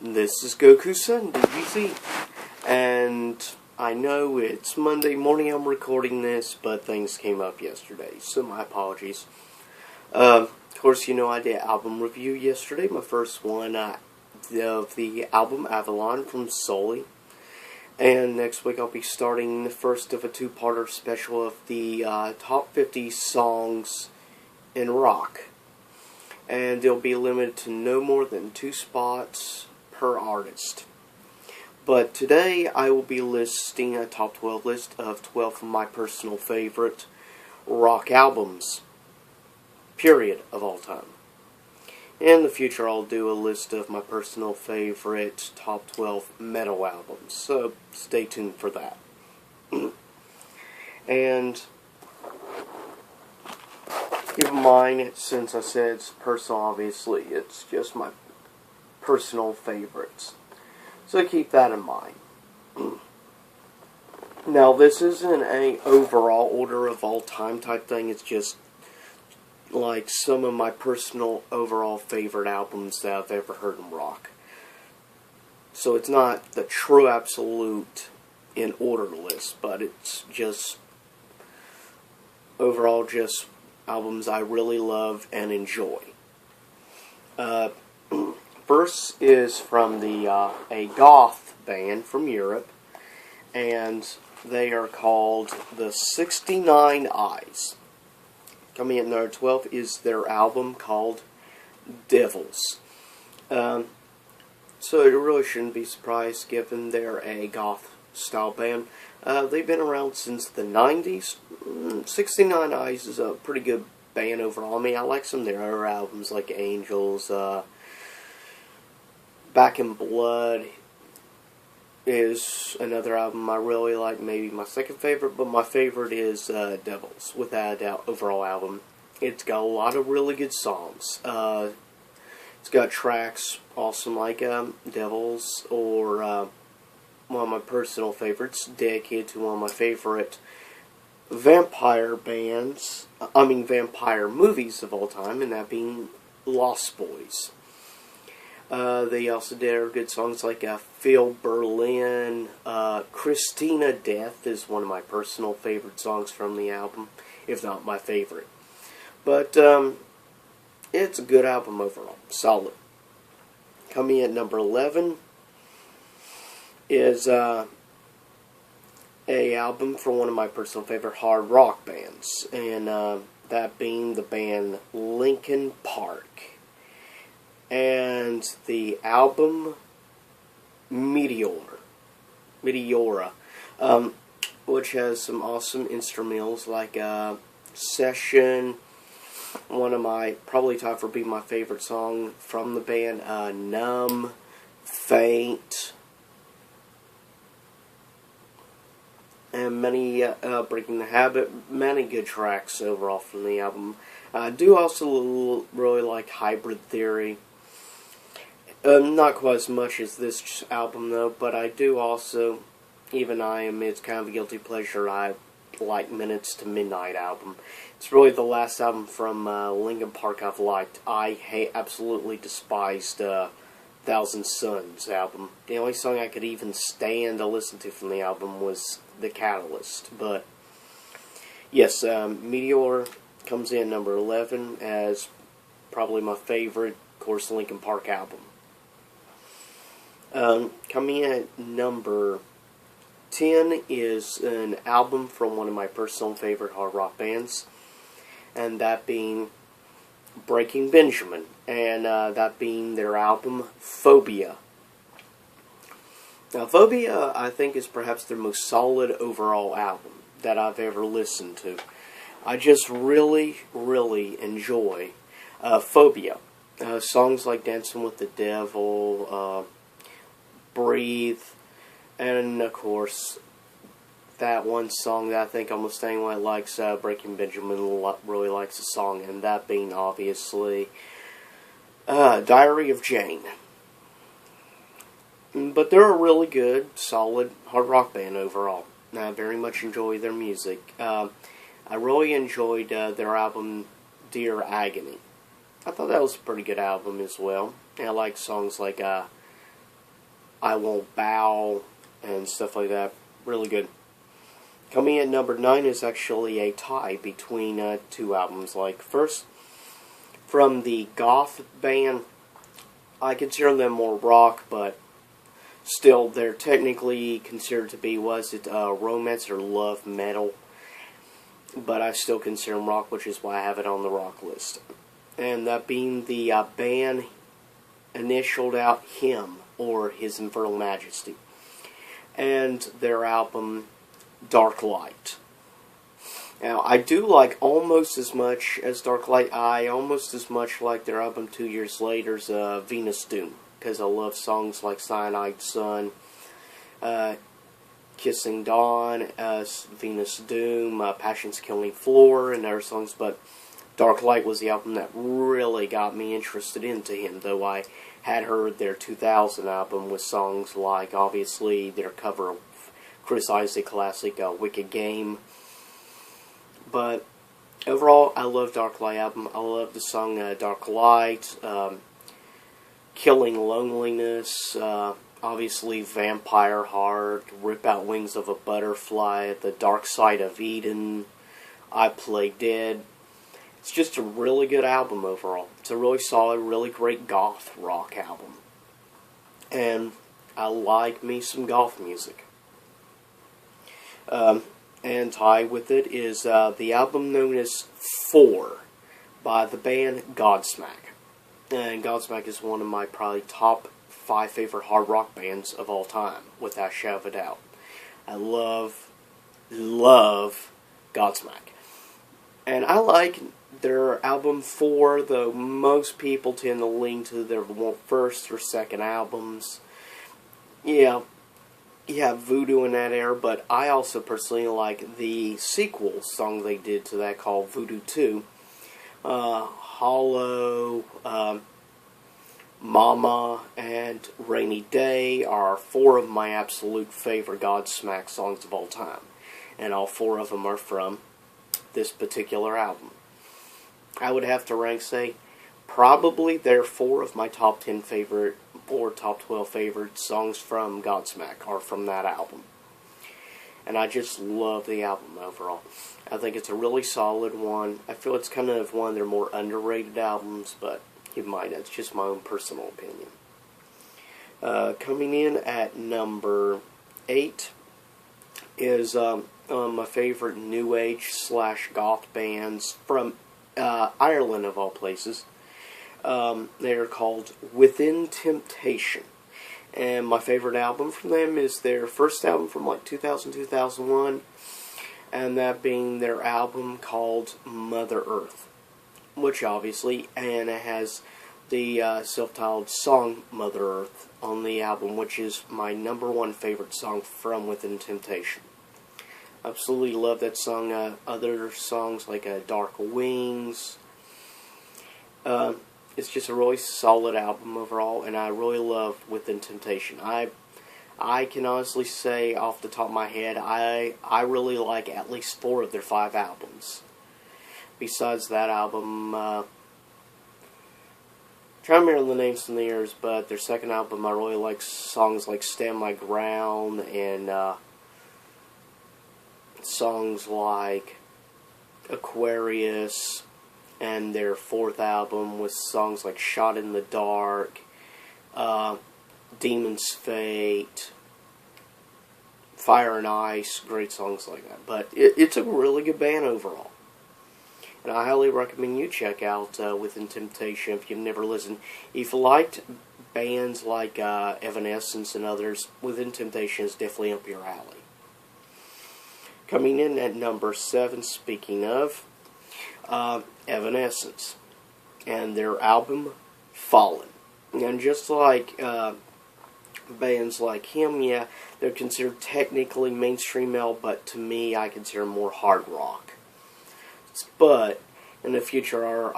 This is Goku-san, DBZ, and I know it's Monday morning I'm recording this, but things came up yesterday, so my apologies. Of course, you know I did an album review yesterday, my first one of the album Avalon from Sully, and next week I'll be starting the first of a two-parter special of the top 50 songs in rock. And they'll be limited to no more than 2 spots per artist. But today I will be listing a top 12 list of 12 of my personal favorite rock albums, period, of all time. In the future I'll do a list of my personal favorite top 12 metal albums, so stay tuned for that. And keep in mind, since I said it's personal, obviously, it's just my personal favorites. So keep that in mind. Now, this isn't an overall order of all time type thing. It's just like some of my personal overall favorite albums that I've ever heard in rock. So it's not the true absolute in order list, but it's just overall just albums I really love and enjoy. First is from a goth band from Europe, and they are called the 69 Eyes. Coming at number 12 is their album called Devils. So you really shouldn't be surprised given they're a goth style band. They've been around since the 90s. 69 Eyes is a pretty good band overall. I mean, I like some of their other albums like Angels, Back in Blood is another album I really like, maybe my second favorite, but my favorite is Devils, without a doubt, overall album. It's got a lot of really good songs. It's got tracks awesome like Devils, or one of my personal favorites, dedicated to one of my favorite vampire movies of all time, and that being Lost Boys. They also did good songs like Feel Berlin. Christina Death is one of my personal favorite songs from the album, if not my favorite. But it's a good album overall. Solid. Coming at number 11 is a album from one of my personal favorite hard rock bands, and that being the band Linkin Park. And the album Meteora, which has some awesome instrumentals like Session, one of my, probably tied for being my favorite song from the band, Numb, Faint, and many, Breaking the Habit, many good tracks overall from the album. I do also really like Hybrid Theory. Not quite as much as this album, though, but I do also, even I am, it's kind of a guilty pleasure, I like Minutes to Midnight album. It's really the last album from Linkin Park I've liked. I absolutely despised Thousand Suns album. The only song I could even stand to listen to from the album was The Catalyst. But, yes, Meteor comes in number 11 as probably my favorite, of course, Linkin Park album. Coming in at number 10 is an album from one of my personal favorite hard rock bands, and that being Breaking Benjamin, and that being their album Phobia. Now, Phobia, I think, is perhaps their most solid overall album that I've ever listened to. I just really, really enjoy Phobia. Songs like Dancing with the Devil, Breathe, and of course that one song that I think almost anyone likes Breaking Benjamin really likes the song, and that being obviously Diary of Jane. But they're a really good, solid hard rock band overall. I very much enjoy their music. I really enjoyed their album Dear Agony. I thought that was a pretty good album as well. And I like songs like I Won't Bow and stuff like that. Really good. Coming in number 9 is actually a tie between two albums. Like, first, from the goth band, I consider them more rock, but still, they're technically considered to be, romance or love metal. But I still consider them rock, which is why I have it on the rock list. And that being the band initialed out h.i.m, or His Infernal Majesty. And their album, Dark Light. Now, I do like almost as much as Dark Light. I almost as much like their album 2 years later's Venus Doom, because I love songs like Cyanide Sun, Kissing Dawn, Venus Doom, Passion's Killing Floor, and other songs, but Dark Light was the album that really got me interested into him, though I had heard their 2000 album with songs like, obviously, their cover of Chris Isaak classic, Wicked Game. But overall, I love Dark Light album. I love the song Dark Light, Killing Loneliness, obviously Vampire Heart, Rip Out Wings of a Butterfly, The Dark Side of Eden, I Play Dead. It's just a really good album overall. It's a really solid, really great goth rock album. And I like me some goth music. And tied with it is the album known as 4 by the band Godsmack. And Godsmack is one of my probably top 5 favorite hard rock bands of all time, without a shadow of a doubt. I love Godsmack. And I like their album 4, though most people tend to lean to their first or second albums. Yeah, you have Voodoo in that era, but I also personally like the sequel song they did to that called Voodoo 2. Hollow, Mama, and Rainy Day are 4 of my absolute favorite Godsmack songs of all time. And all 4 of them are from this particular album. I would have to rank, say, probably they're 4 of my top 10 favorite or top 12 favorite songs from Godsmack are from that album. And I just love the album overall. I think it's a really solid one. I feel it's kind of one of their more underrated albums, but you might, that's just my own personal opinion. Coming in at number 8 is my favorite new age / goth bands from Ireland, of all places. They are called Within Temptation. And my favorite album from them is their first album from like 2000-2001. And that being their album called Mother Earth. Which obviously, and it has the self-titled song Mother Earth on the album, which is my number 1 favorite song from Within Temptation. Absolutely love that song. Other songs like Dark Wings. It's just a really solid album overall, and I really love Within Temptation. I can honestly say off the top of my head, I really like at least 4 of their 5 albums. Besides that album, trying to remember the names from the years, but their second album I really like songs like Stand My Ground and songs like Aquarius, and their 4th album with songs like Shot in the Dark, Demon's Fate, Fire and Ice, great songs like that. But it's a really good band overall. And I highly recommend you check out Within Temptation if you've never listened. If you liked bands like Evanescence and others, Within Temptation is definitely up your alley. Coming in at number 7, speaking of, Evanescence and their album Fallen. And just like bands like h.i.m, yeah, they're considered technically mainstream metal, but to me I consider more hard rock. But in the future,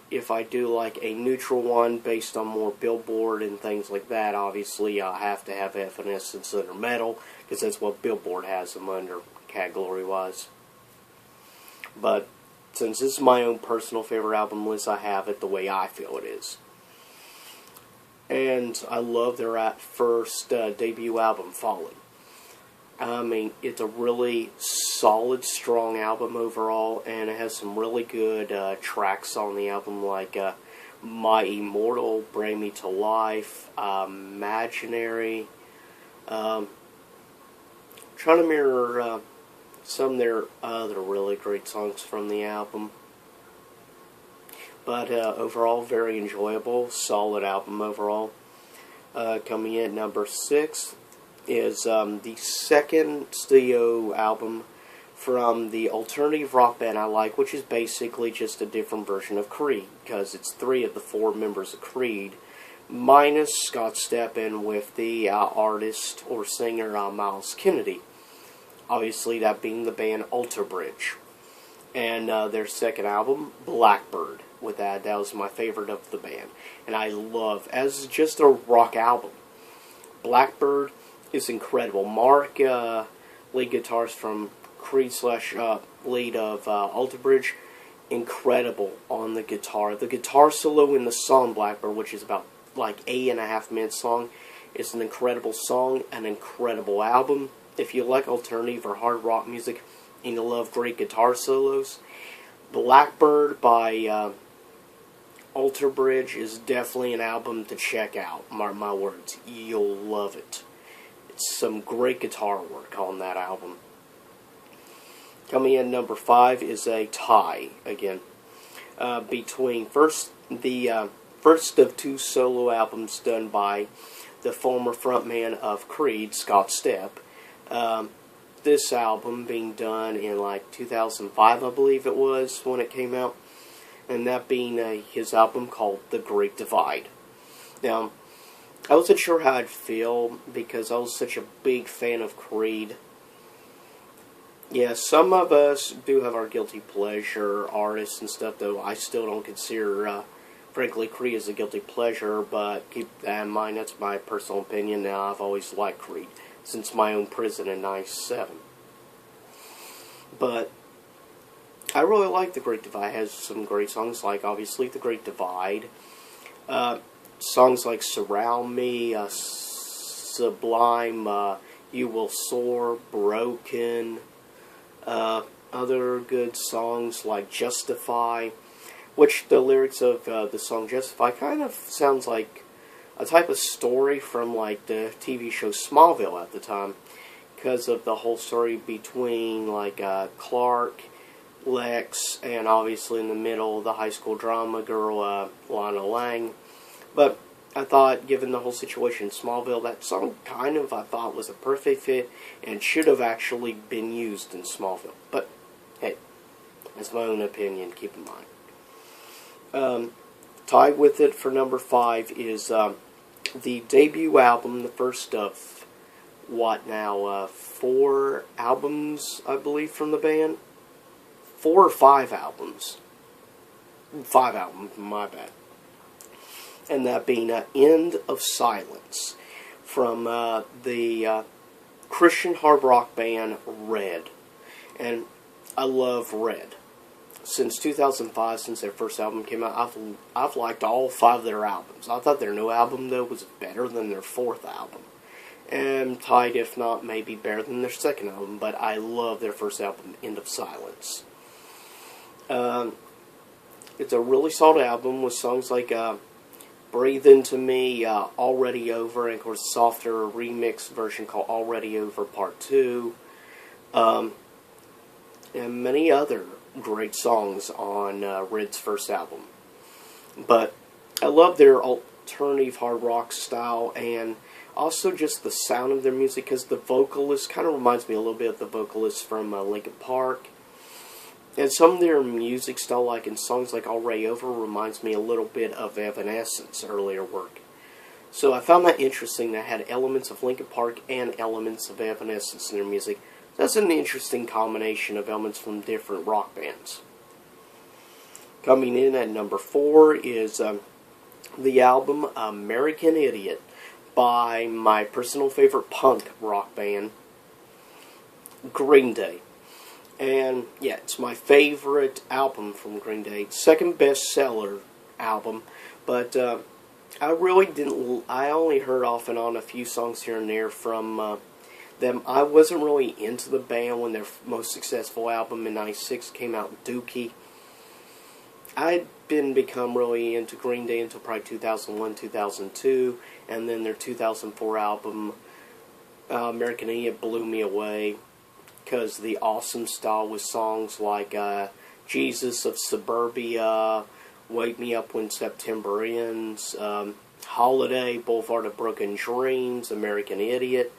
if I do like a neutral one based on more Billboard and things like that, obviously I'll have to have Evanescence under metal, because that's what Billboard has them under category-wise. But since this is my own personal favorite album list, I have it the way I feel it is. and I love their first debut album, Fallen. I mean, it's a really solid, strong album overall, and it has some really good tracks on the album, like My Immortal, Bring Me to Life, Imaginary. Trying to mirror some of their other really great songs from the album. But overall, very enjoyable, solid album overall. Coming in at number 6 is the second studio album from the alternative rock band I like, which is basically just a different version of Creed, because it's 3 of the 4 members of Creed, minus Scott Stapp in with the artist or singer Miles Kennedy. Obviously, that being the band Alter Bridge. And their second album, Blackbird. With that was my favorite of the band. And I love, as just a rock album, Blackbird is incredible. Mark, lead guitarist from Creed / lead of Alter Bridge, incredible on the guitar. The guitar solo in the song Blackbird, which is about like 8.5 minutes long, is an incredible song, an incredible album. If you like alternative or hard rock music and you love great guitar solos, Blackbird by Alter Bridge is definitely an album to check out. Mark my words, you'll love it. It's some great guitar work on that album. Coming in number 5 is a tie again between the first of 2 solo albums done by the former frontman of Creed, Scott Stapp. This album being done in like 2005, I believe it was, when it came out. And that being his album called The Great Divide. Now, I wasn't sure how I'd feel because I was such a big fan of Creed. Yeah, some of us do have our guilty pleasure artists and stuff, though I still don't consider, frankly, Creed as a guilty pleasure, but keep that in mind, that's my personal opinion. Now, I've always liked Creed since my own Prison in '97. But I really like The Great Divide. It has some great songs, like obviously The Great Divide. Songs like Surround Me, Sublime, You Will Soar, Broken. Other good songs like Justify, which the lyrics of the song Justify kind of sounds like a type of story from like the TV show Smallville at the time, because of the whole story between like Clark, Lex, and obviously in the middle the high school drama girl Lana Lang. But I thought, given the whole situation in Smallville, that song kind of I thought was a perfect fit and should have actually been used in Smallville. But hey, that's my own opinion, keep in mind. Tied with it for number 5 is the debut album, the first of, 4 albums, I believe, from the band? 4 or 5 albums. 5 albums, my bad. And that being End of Silence from the Christian hard rock band Red. And I love Red. Since 2005, since their first album came out, I've liked all 5 of their albums. I thought their new album, though, was better than their 4th album. And tied, if not, maybe better than their 2nd album. But I love their first album, End of Silence. It's a really solid album with songs like Breathe Into Me, Already Over, and of course, softer remix version called Already Over Part 2. And many other great songs on Red's first album. But I love their alternative hard rock style and also just the sound of their music, because the vocalist kind of reminds me a little bit of the vocalist from Linkin Park. And some of their music style, like in songs like Already Over, reminds me a little bit of Evanescence earlier work. So I found that interesting. That had elements of Linkin Park and elements of Evanescence in their music. That's an interesting combination of elements from different rock bands. Coming in at number 4 is the album American Idiot by my personal favorite punk rock band, Green Day. And yeah, it's my favorite album from Green Day. Second bestseller album, but I really didn't. I only heard off and on a few songs here and there from them. I wasn't really into the band when their most successful album in '96 came out, Dookie. I'd become really into Green Day until probably 2001, 2002, and then their 2004 album, American Idiot, blew me away because the awesome style with songs like Jesus of Suburbia, Wake Me Up When September Ends, Holiday, Boulevard of Broken Dreams, American Idiot.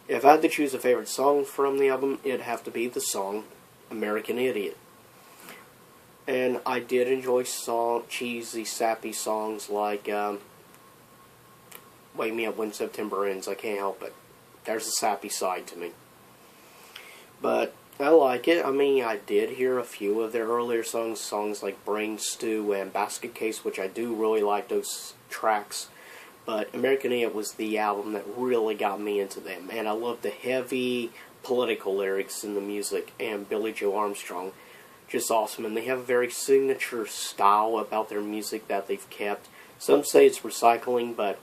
If I had to choose a favorite song from the album, it'd have to be the song American Idiot. And I did enjoy cheesy, sappy songs like Wake Me Up When September Ends. I can't help it. There's a sappy side to me. But I like it. I mean, I did hear a few of their earlier songs like Brain Stew and Basket Case, which I do really like those tracks. But American Idiot was the album that really got me into them. And I love the heavy political lyrics in the music, and Billy Joe Armstrong. Just awesome, and they have a very signature style about their music that they've kept. Some say it's recycling, but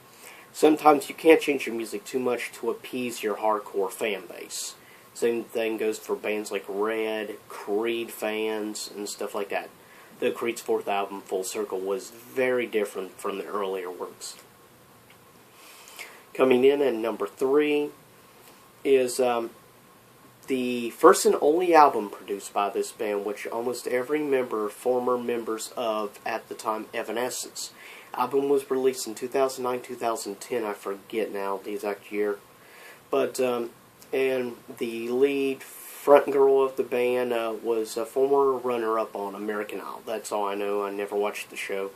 sometimes you can't change your music too much to appease your hardcore fan base. Same thing goes for bands like Red, Creed fans, and stuff like that. Though Creed's fourth album, Full Circle, was very different from the earlier works. Coming in at number 3 is the first and only album produced by this band, which almost every former members of, at the time, Evanescence. Album was released in 2009, 2010, I forget now the exact year. But, and the lead front girl of the band was a former runner-up on American Idol. That's all I know. I never watched the show.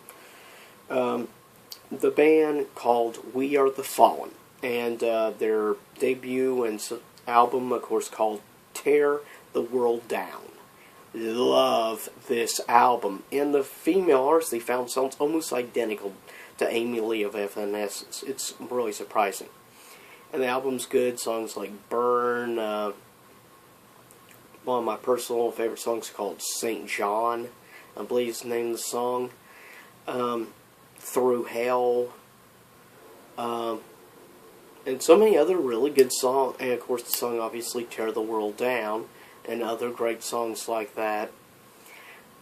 The band called We Are the Fallen, and their debut and album, of course, called Tear the World Down. Love this album. And the female artists they found sounds almost identical to Amy Lee of Evanescence. It's really surprising. And the album's good. Songs like Burn. One of my personal favorite songs called St. John, I believe is the name of the song. Through Hell. And so many other really good songs, and of course the song obviously Tear the World Down, and other great songs like that.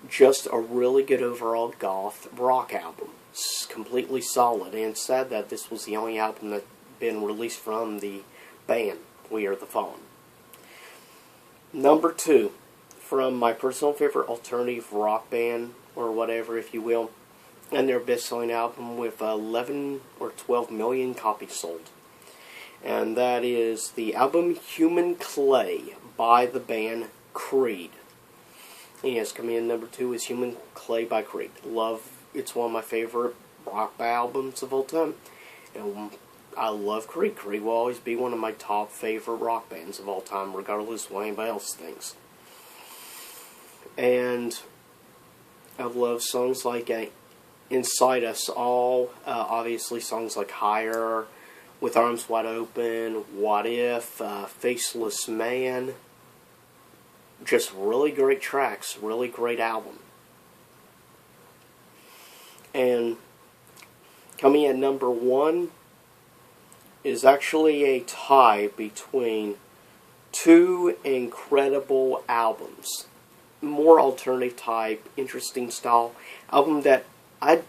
Just a really good overall goth rock album. It's completely solid, and it's sad that this was the only album that had been released from the band, We Are the Fallen. Number 2, from my personal favorite alternative rock band, or whatever if you will, and their best-selling album with 11 or 12 million copies sold. And that is the album Human Clay by the band Creed. Yes, coming in number 2 is Human Clay by Creed. It's one of my favorite rock albums of all time. And I love Creed. Creed will always be one of my top favorite rock bands of all time, regardless of what anybody else thinks. And I love songs like Inside Us All, obviously songs like Higher, With Arms Wide Open, What If, Faceless Man. Just really great tracks, really great album. And coming at number 1 is actually a tie between 2 incredible albums. More alternative type, interesting style. Album that I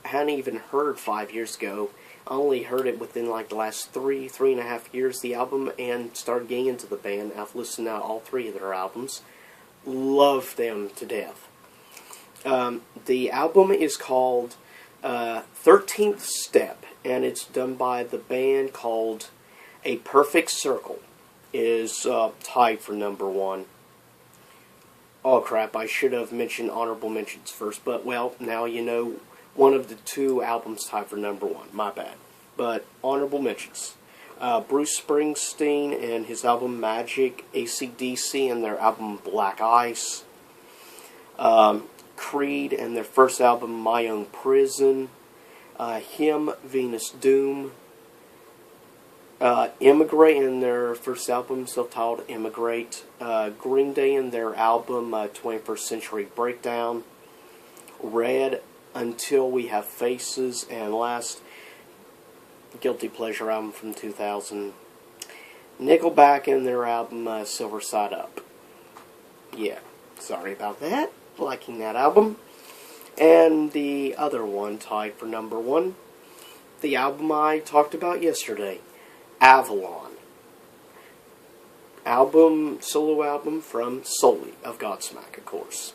hadn't even heard 5 years ago. I only heard it within like the last three and a half years, the album, and started getting into the band. I've listened to all 3 of their albums. Love them to death. The album is called 13th Step, and it's done by the band called A Perfect Circle. It is tied for number 1. Oh crap, I should have mentioned honorable mentions first, but well, now you know one of the 2 albums tied for number 1. My bad. But honorable mentions. Bruce Springsteen and his album Magic, AC/DC and their album Black Ice, Creed and their first album My Own Prison, h.i.m, Venus Doom, Immigrate and their first album self-titled Immigrate, Green Day and their album 21st Century Breakdown, Red Until We Have Faces, and last, Guilty Pleasure album from 2000, Nickelback and their album Silver Side Up. Yeah, sorry about that. Liking that album. And the other one tied for number 1, the album I talked about yesterday, Avalon. Solo album from Sully of Godsmack, of course.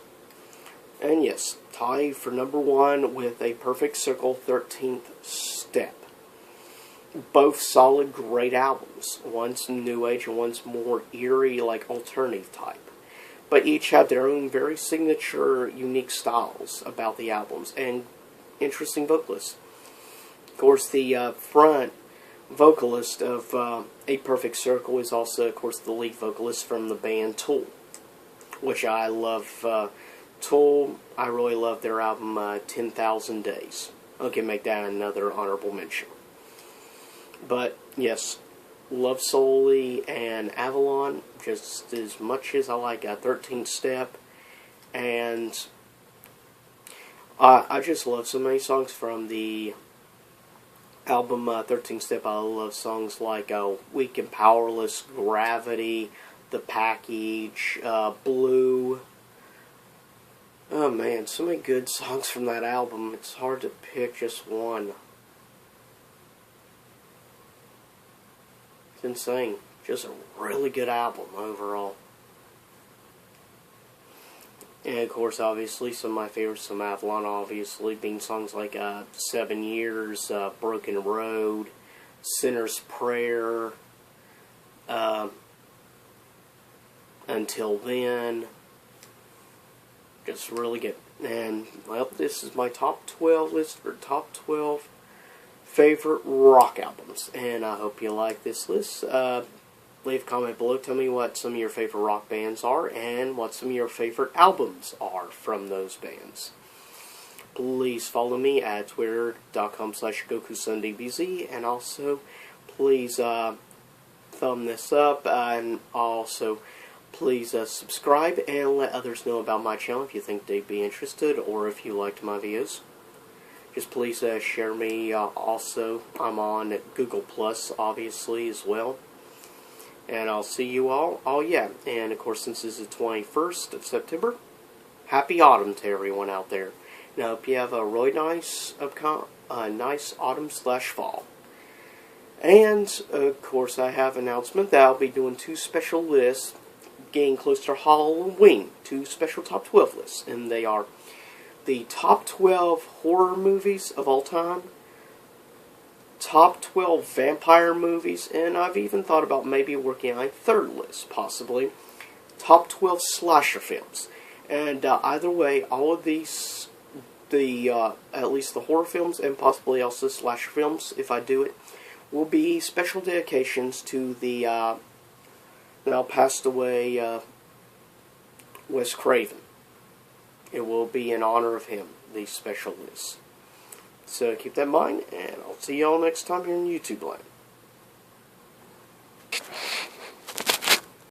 And yes, tied for number 1 with A Perfect Circle, 13th Step. Both solid, great albums. One's new age and one's more eerie, like alternative type. But each have their own very signature, unique styles about the albums and interesting vocalists. Of course, the front vocalist of A Perfect Circle is also, of course, the lead vocalist from the band Tool, which I love. Tool, I really love their album 10,000 Days. Okay, make that another honorable mention. But, yes, love Sully and Avalon just as much as I like 13th Step. And I just love so many songs from the album 13th Step. I love songs like Weak and Powerless, Gravity, The Package, Blue. Oh man, so many good songs from that album. It's hard to pick just one. It's insane. Just a really good album overall. And of course, obviously, some of my favorites from Avalon, obviously, being songs like 7 Years, Broken Road, Sinner's Prayer, Until Then. Just really good. And, well, this is my top 12 list for top 12 favorite rock albums. And I hope you like this list. Leave a comment below. Tell me what some of your favorite rock bands are and what some of your favorite albums are from those bands. Please follow me at twitter.com/GokuSundayBZ, and also please thumb this up, and also please subscribe and let others know about my channel if you think they'd be interested or if you liked my videos. Just please share me. Also, I'm on Google Plus, obviously, as well. And I'll see you all. Oh, yeah. And, of course, since this is the 21st of September, happy autumn to everyone out there. And I hope you have a really nice autumn/fall. And, of course, I have an announcement that I'll be doing 2 special lists, getting close to Halloween, 2 special top 12 lists. And they are the top 12 horror movies of all time, top 12 vampire movies, and I've even thought about maybe working on a 3rd list, possibly, top 12 slasher films. And either way, all of these, at least the horror films and possibly also slasher films, if I do it, will be special dedications to the now passed away Wes Craven. It will be in honor of him, these special lists. So keep that in mind, and I'll see y'all next time here in YouTube land.